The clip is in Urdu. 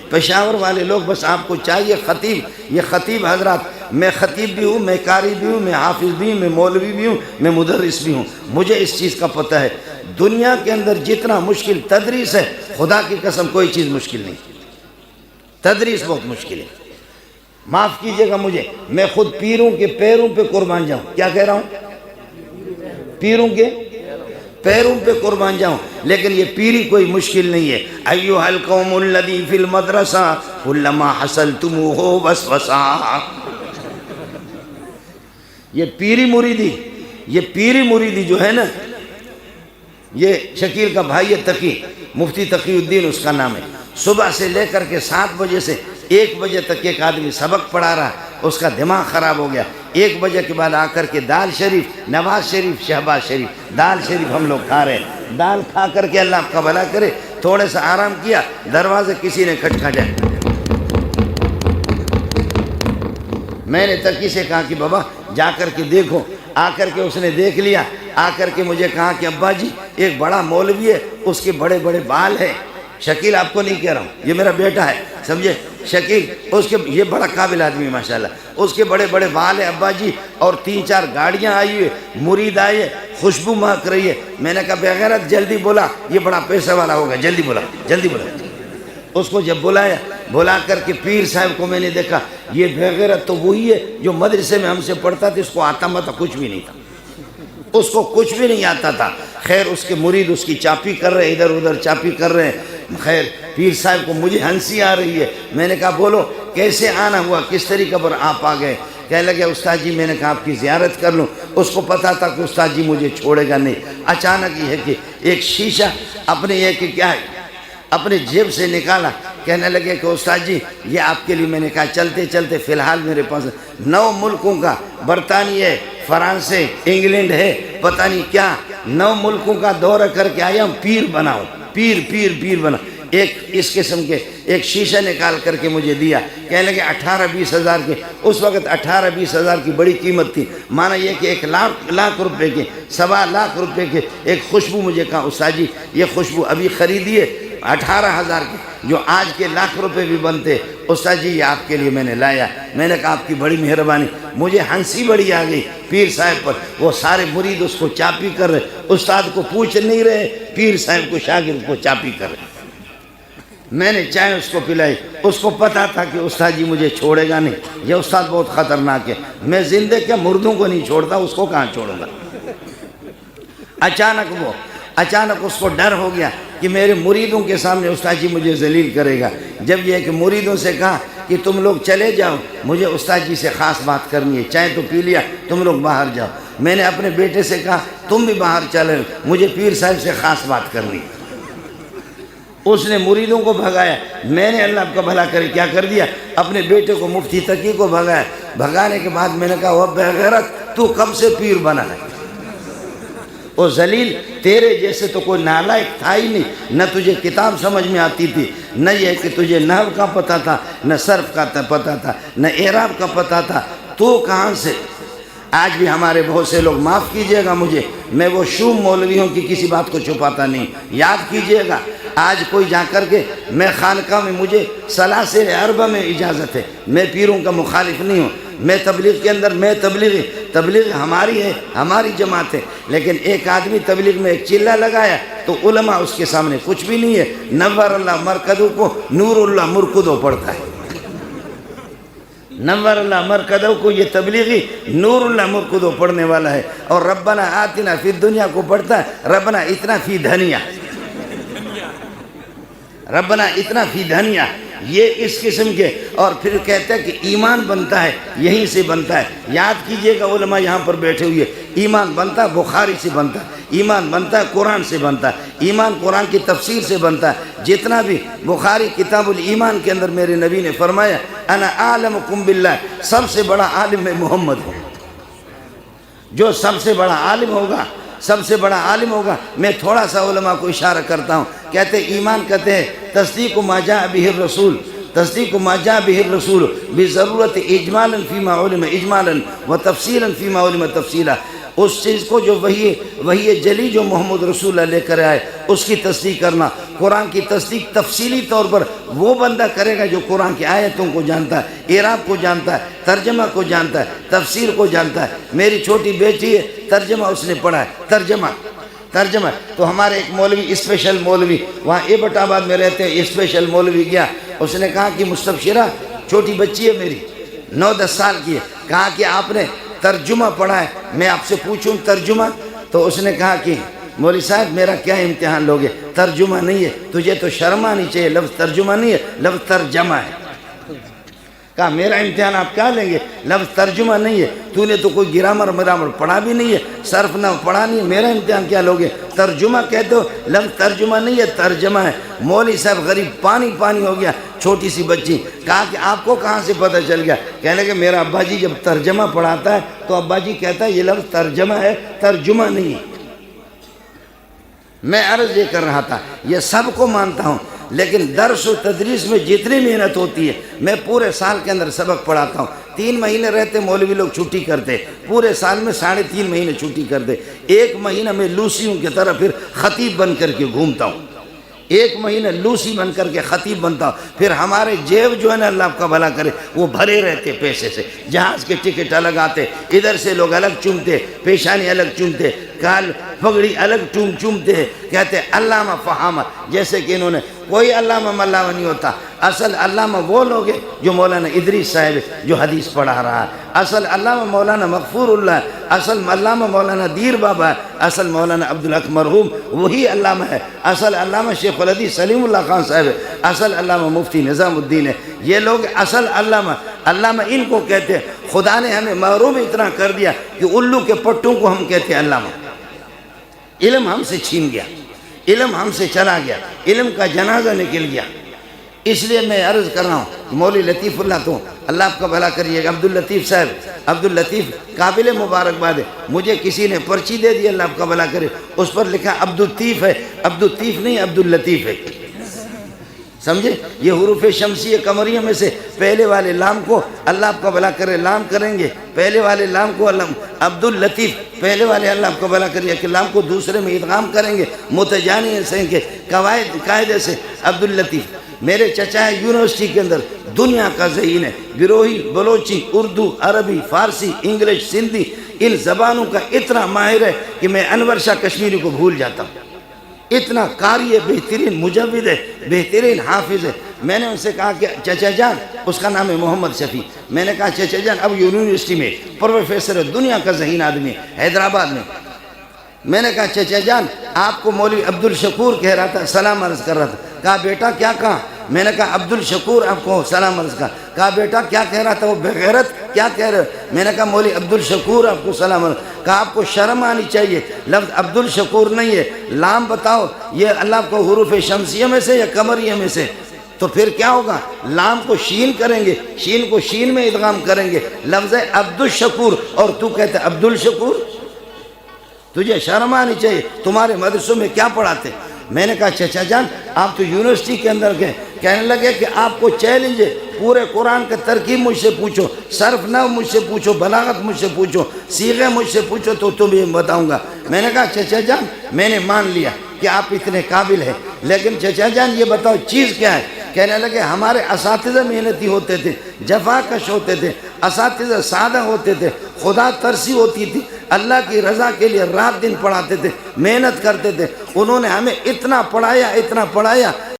پشاور والے لوگ بس آپ کو چاہیے خطیب، یہ خطیب حضرات، میں خطیب بھی ہوں، میں قاری بھی ہوں، میں حافظ بھی ہوں، میں مولوی بھی ہوں، میں مدرس بھی ہوں، مجھے اس چیز کا پتہ ہے دنیا کے اندر جتنا مشکل تدریس ہے، خدا کی قسم کوئی چیز مشکل نہیں، تدریس بہت مشکل ہے۔ معاف کیجئے گا مجھے، میں خود پیروں کے پیروں پہ قربان جاؤں، کیا کہہ رہا ہوں؟ پیروں کے پیروں پہ قربان جاؤں، لیکن یہ پیری کوئی مشکل نہیں ہے۔ ایھا القوم الذی فی المدرسہ کلما حصلتموہ وسوسہ، یہ پیری مریدی جو ہے نا، یہ شکیل کا بھائی ہے تقی، مفتی تقی الدین اس کا نام ہے، صبح سے لے کر کے 7 بجے سے 1 بجے تک ایک آدمی سبق پڑھا رہا، اس کا دماغ خراب ہو گیا، 1 بجے کے بعد آ کر کے دال شریف، نواز شریف، شہباز شریف، دال شریف ہم لوگ کھا رہے ہیں، دال کھا کر کے اللہ آپ کا بھلا کرے، تھوڑے سا آرام کیا، دروازے کسی نے کھٹکھٹایا، میں نے تقی سے کہا کہ بابا جا کر کے دیکھو، آ کر کے اس نے دیکھ لیا، آ کر کے مجھے کہا کہ ابا جی ایک بڑا مولوی ہے، اس کے بڑے بڑے بال ہیں، شکیل آپ کو نہیں کہہ رہا ہوں، یہ میرا بیٹا ہے، سمجھے شکیل، اس کے یہ بڑا قابل آدمی ہے ماشاءاللہ، اس کے بڑے بڑے بال ہیں ابا جی، اور 3-4 گاڑیاں آئی ہوئی، مرید آئے ہیں، خوشبو مہک رہی ہے۔ میں نے کہا بے غیرت جلدی بولا، یہ بڑا پیسہ والا ہوگا، جلدی بولا۔ اس کو جب بلا کر کے پیر صاحب کو میں نے دیکھا، یہ بے غیرت تو وہی ہے جو مدرسے میں ہم سے پڑھتا تھا، اس کو آتا متا کچھ بھی نہیں تھا، اس کو کچھ بھی نہیں آتا تھا۔ خیر اس کے مرید اس کی چاپی کر رہے ہیں، ادھر ادھر چاپی کر رہے ہیں۔ خیر پیر صاحب کو مجھے ہنسی آ رہی ہے، میں نے کہا بولو کیسے آنا ہوا، کس طریقے پر آپ آ گئے؟ کہنے لگے استاد جی میں نے کہا آپ کی زیارت کر لوں، اس کو پتا تھا کہ استاد جی مجھے چھوڑے گا نہیں۔ اچانک یہ ہے کہ ایک شیشہ اپنے جیب سے نکالا، کہنے لگے کہ استاد جی یہ آپ کے لیے، میں نے کہا چلتے چلتے فی الحال میرے پاس 9 ملکوں کا، برطانیہ ہے، فرانس ہے، انگلینڈ ہے، پتہ نہیں کیا 9 ملکوں کا دورہ کر کے آیا ہوں، پیر بناؤ، پیر بنا۔ ایک اس قسم کے ایک شیشہ نکال کر کے مجھے دیا، کہنے لگے 18-20 ہزار کے، اس وقت 18-20 ہزار کی بڑی قیمت تھی، مانا یہ کہ 1 لاکھ روپے کے، 1.25 لاکھ روپے کے ایک خوشبو، مجھے کہا استاد جی یہ خوشبو ابھی خریدیے 18,000 کی، جو آج کے لاکھ روپے بھی بنتے، استاد جی یہ آپ کے لیے میں نے لایا۔ میں نے کہا آپ کی بڑی مہربانی۔ مجھے ہنسی بڑی آ گئی پیر صاحب پر، وہ سارے مرید اس کو چاپی کر رہے، استاد کو پوچھ نہیں رہے، پیر صاحب کو شاگرد کو چاپی کر رہے۔ میں نے چائے اس کو پلائی، اس کو پتا تھا کہ استاد جی مجھے چھوڑے گا نہیں، یہ استاد بہت خطرناک ہے، میں زندہ کیا مردوں کو نہیں چھوڑتا، اس کو کہاں چھوڑوں گا۔ اچانک اس کو ڈر ہو گیا کہ میرے مریدوں کے سامنے استاد جی مجھے ذلیل کرے گا۔ جب یہ کہ مریدوں سے کہا کہ تم لوگ چلے جاؤ، مجھے استاد جی سے خاص بات کرنی ہے، چائے تو پی لیا، تم لوگ باہر جاؤ۔ میں نے اپنے بیٹے سے کہا تم بھی باہر چلے، مجھے پیر صاحب سے خاص بات کرنی ہے۔ اس نے مریدوں کو بھگایا، میں نے اللہ کا بھلا کرے کیا کر دیا، اپنے بیٹے کو مفتی تقی کو بھگایا۔ بھگانے کے بعد میں نے کہا وہ بے غیرت تو کب سے پیر بنا ہے؟ او ذلیل، تیرے جیسے تو کوئی نالائق تھا ہی نہیں، نہ تجھے کتاب سمجھ میں آتی تھی، نہ یہ کہ تجھے نحو کا پتہ تھا، نہ صرف کا پتہ تھا، نہ اعراب کا پتہ تھا، تو کہاں سے؟ آج بھی ہمارے بہت سے لوگ، معاف کیجئے گا مجھے، میں وہ شوم مولویوں کی کسی بات کو چھپاتا نہیں، یاد کیجئے گا، آج کوئی جا کر کے، میں خانقاہ میں مجھے سلاسل عربہ میں اجازت ہے، میں پیروں کا مخالف نہیں ہوں، میں تبلیغ کے اندر، میں تبلیغ ہماری ہے، ہماری جماعت ہے، لیکن ایک آدمی تبلیغ میں ایک چلہ لگایا تو علماء اس کے سامنے کچھ بھی نہیں ہے، نور اللہ مرکدو کو نور اللہ مرکدو پڑھتا ہے، نور اللہ مرکدو کو یہ تبلیغی نور اللہ مرکدو پڑھنے والا ہے، اور ربنا آتنا فی الدنیا کو پڑھتا ہے ربنا اتنا فی دھنیا، ربنا اتنا فی دھنیا، یہ اس قسم کے، اور پھر کہتا ہے کہ ایمان بنتا ہے یہیں سے بنتا ہے۔ یاد کیجئے گا علماء یہاں پر بیٹھے ہوئے، ایمان بنتا ہے بخاری سے بنتا ہے، ایمان بنتا ہے قرآن سے بنتا ہے، ایمان قرآن کی تفسیر سے بنتا ہے۔ جتنا بھی بخاری کتاب الایمان کے اندر میرے نبی نے فرمایا انا اعلمکم باللہ، سب سے بڑا عالم میں محمد ہوں، جو سب سے بڑا عالم ہوگا، میں تھوڑا سا علماء کو اشارہ کرتا ہوں، کہتے ایمان کہتے ہیں تصدیق ما جاء به الرسول، تصدیق ما جاء به الرسول بضرورت اجمالا فيما علم اجمالا وتفصیلا فيما علم تفصیلا۔ اس چیز کو جو وہی جلی جو محمد رسول اللہ لے کر آئے اس کی تصدیق کرنا۔ قرآن کی تصدیق تفصیلی طور پر وہ بندہ کرے گا جو قرآن کی آیتوں کو جانتا ہے، اعراب کو جانتا ہے، ترجمہ کو جانتا ہے، تفسیر کو جانتا ہے۔ میری چھوٹی بیٹی ہے، ترجمہ اس نے پڑھا ہے، ترجمہ تو ہمارے ایک مولوی اسپیشل مولوی وہاں ایبٹ آباد میں رہتے ہیں، اسپیشل مولوی گیا، اس نے کہا کہ مستبشرہ چھوٹی بچی ہے میری 9-10 سال کی ہے، کہا کہ آپ نے ترجمہ پڑھا ہے، میں آپ سے پوچھوں ترجمہ؟ تو اس نے کہا کہ مولوی صاحب میرا کیا امتحان لوگے، ترجمہ نہیں ہے، تجھے تو شرم آنی چاہیے، لفظ ترجمہ نہیں ہے، لفظ ترجمہ ہے۔ کہا میرا امتحان آپ کیا لیں گے، لفظ ترجمہ نہیں ہے، تو نے تو کوئی گرامر پڑھا بھی نہیں ہے، صرف نہ پڑھا نہیں ہے، میرا امتحان کیا لوگے، ترجمہ کہتے ہو، لفظ ترجمہ نہیں ہے، ترجمہ ہے۔ مولوی صاحب غریب پانی ہو گیا، چھوٹی سی بچی، کہا کہ آپ کو کہاں سے پتہ چل گیا؟ کہنے کہ میرا ابا جی جب ترجمہ پڑھاتا ہے تو ابا جی کہتا ہے یہ لفظ ترجمہ ہے، ترجمہ نہیں ہے۔ میں عرض یہ کر رہا تھا، یہ سب کو مانتا ہوں، لیکن درس و تدریس میں جتنی محنت ہوتی ہے، میں پورے سال کے اندر سبق پڑھاتا ہوں، 3 مہینے رہتے مولوی لوگ چھٹی کرتے، پورے سال میں 3.5 مہینے چھٹی کرتے، 1 مہینہ میں لوسیوں کی طرح پھر خطیب بن کر کے گھومتا ہوں، 1 مہینہ لوسی بن کر کے خطیب بنتا ہوں، پھر ہمارے جیب جو ہے نا اللہ آپ کا بھلا کرے وہ بھرے رہتے پیسے سے، جہاز کے ٹکٹ الگ آتے، ادھر سے لوگ الگ چومتے، پیشانی الگ چومتے، کال پگڑی الگ چومتے، کہتے علامہ فہامہ، جیسے کہ انہوں نے کوئی علامہ ملامہ نہیں ہوتا، اصل علامہ وہ لوگ ہیں جو مولانا ادریس صاحب جو حدیث پڑھا رہا ہے، اصل علامہ مولانا مغفور اللہ ہے، اصل علامہ مولانا دیر بابا ہے، اصل مولانا عبدالحق مرحوم وہی علامہ ہے، اصل علامہ شیخ الحدیث سلیم اللہ خان صاحب ہے، اصل علامہ مفتی نظام الدین ہے، یہ لوگ اصل علامہ ان کو کہتے ہیں۔ خدا نے ہمیں محروم اتنا کر دیا کہ الو کے پٹوں کو ہم کہتے ہیں علامہ، علم ہم سے چھین گیا، علم ہم سے چلا گیا، علم کا جنازہ نکل گیا۔ اس لیے میں عرض کر رہا ہوں مولوی لطیف اللہ تو اللہ آپ کا بھلا کریے گا، عبداللطیف صاحب، عبداللطیف قابل مبارکباد ہے، مجھے کسی نے پرچی دے دی، اللہ آپ کا بھلا کرے، اس پر لکھا عبدالطیف ہے، عبدالطیف نہیں عبداللطیف ہے، سمجھے؟ یہ حروف شمسی قمریہ میں سے پہلے والے لام کو اللہ آپ کا بھلا کرے لام کریں گے، پہلے والے لام کو عبداللطیف، پہلے والے اللہ آپ کا بھلا کریے کہ لام کو دوسرے میں ادغام کریں گے، متجانی سے کے قاعدے سے عبداللطیف۔ میرے چچا ہے یونیورسٹی کے اندر دنیا کا ذہین ہے، گروہی، بلوچی، اردو، عربی، فارسی، انگلش، سندھی، ان زبانوں کا اتنا ماہر ہے کہ میں انور شاہ کشمیری کو بھول جاتا ہوں، اتنا قاری ہے، بہترین مجود ہے، بہترین حافظ ہے۔ میں نے ان سے کہا کہ چچا جان، اس کا نام ہے محمد شفیع، میں نے کہا چچا جان اب یونیورسٹی میں پروفیسر ہے، دنیا کا ذہین آدمی ہے حیدرآباد میں، میں نے کہا چچا جان آپ کو مولوی عبدالشکور کہہ رہا تھا، سلام عرض کر رہا تھا، کہا بیٹا کیا کہا؟ میں نے کہا عبدالشکور آپ کو سلام عرض کہا بیٹا کیا کہہ رہا تھا وہ بغیرت کیا کہہ رہے؟ میں نے کہا مولوی عبدالشکور آپ کو سلام عرض، کہا آپ کو شرم آنی چاہیے، لفظ عبدالشکور نہیں ہے، لام بتاؤ یہ اللہ کو حروف شمسیہ میں سے یا قمریہ میں سے؟ تو پھر کیا ہوگا؟ لام کو شین کریں گے، شین کو شین میں ادغام کریں گے، لفظ ہے عبدالشکور اور تو کہتے عبدالشکور؟ تجھے شرم آنی چاہیے، تمہارے مدرسوں میں کیا پڑھاتے؟ میں نے کہا چچا جان آپ تو یونیورسٹی کے اندر گئے، کہنے لگے کہ آپ کو چیلنج ہے، پورے قرآن کا ترکیب مجھ سے پوچھو، صرف نحو مجھ سے پوچھو، بلاغت مجھ سے پوچھو، صیغے مجھ سے پوچھو تو تمہیں بتاؤں گا۔ میں نے کہا چچا جان میں نے مان لیا کہ آپ اتنے قابل ہیں، لیکن چچا جان یہ بتاؤ چیز کیا ہے؟ کہنے لگے ہمارے اساتذہ محنتی ہوتے تھے، جفا کش ہوتے تھے، اساتذہ سادہ ہوتے تھے، خدا ترسی ہوتی تھی، اللہ کی رضا کے لیے رات دن پڑھاتے تھے، محنت کرتے تھے، انہوں نے ہمیں اتنا پڑھایا